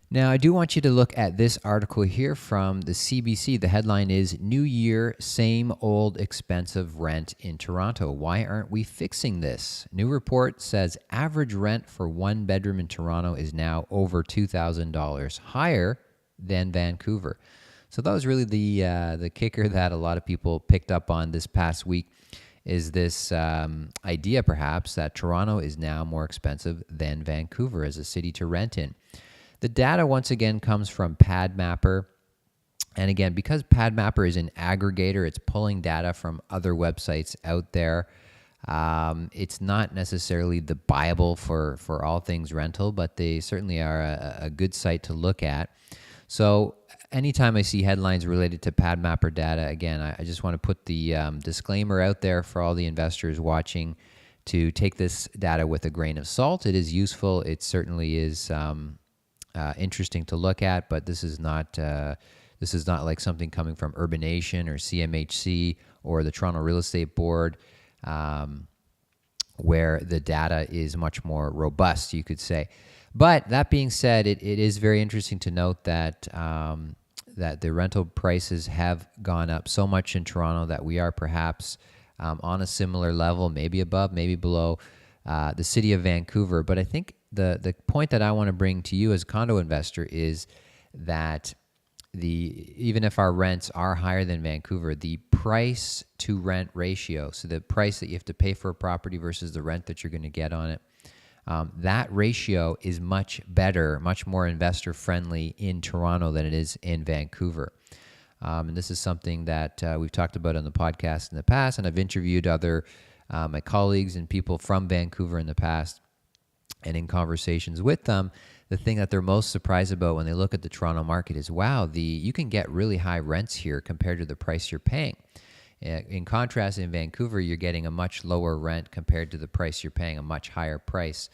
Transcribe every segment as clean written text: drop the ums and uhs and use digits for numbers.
Now, I do want you to look at this article here from the CBC. The headline is New Year, Same Old Expensive Rent in Toronto. Why aren't we fixing this? New report says average rent for one bedroom in Toronto is now over $2,000, higher than Vancouver. So that was really the kicker that a lot of people picked up on this past week, is this idea perhaps that Toronto is now more expensive than Vancouver as a city to rent in. The data, once again, comes from PadMapper. And again, because PadMapper is an aggregator, it's pulling data from other websites out there. It's not necessarily the Bible for all things rental, but they certainly are a good site to look at. So anytime I see headlines related to PadMapper data, again, I just want to put the disclaimer out there for all the investors watching to take this data with a grain of salt. It is useful. It certainly is interesting to look at, but this is not like something coming from Urbanation or CMHC or the Toronto Real Estate Board, where the data is much more robust, you could say. But that being said, it is very interesting to note that that the rental prices have gone up so much in Toronto that we are perhaps on a similar level, maybe above, maybe below the city of Vancouver. But I think the point that I want to bring to you as a condo investor is that even if our rents are higher than Vancouver, the price to rent ratio, so the price that you have to pay for a property versus the rent that you're going to get on it, that ratio is much better, much more investor friendly in Toronto than it is in Vancouver. And this is something that we've talked about on the podcast in the past, and I've interviewed other my colleagues and people from Vancouver in the past. And in conversations with them, the thing that they're most surprised about when they look at the Toronto market is, wow, you can get really high rents here compared to the price you're paying. In contrast, in Vancouver, you're getting a much lower rent compared to the price you're paying, a much higher price.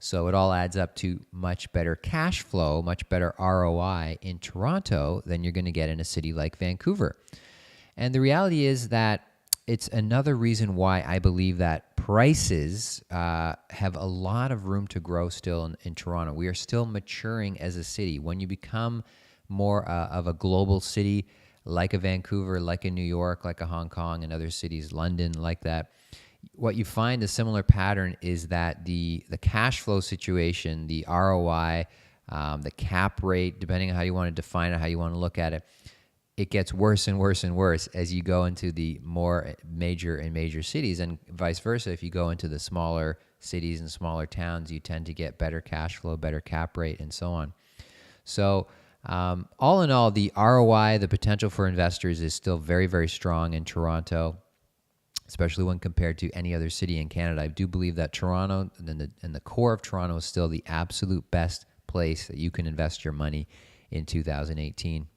So it all adds up to much better cash flow, much better ROI in Toronto than you're going to get in a city like Vancouver. And the reality is that it's another reason why I believe that prices have a lot of room to grow still in Toronto. We are still maturing as a city. When you become more of a global city, like a Vancouver, like a New York, like a Hong Kong, and other cities, London, like that, what you find a similar pattern is that the cash flow situation, the ROI, the cap rate, depending on how you want to define it, how you want to look at it, it gets worse and worse and worse as you go into the more major cities, and vice versa. If you go into the smaller cities and smaller towns, you tend to get better cash flow, better cap rate, and so on. So all in all, the ROI, the potential for investors is still very, very strong in Toronto, especially when compared to any other city in Canada. I do believe that Toronto and the core of Toronto is still the absolute best place that you can invest your money in 2018.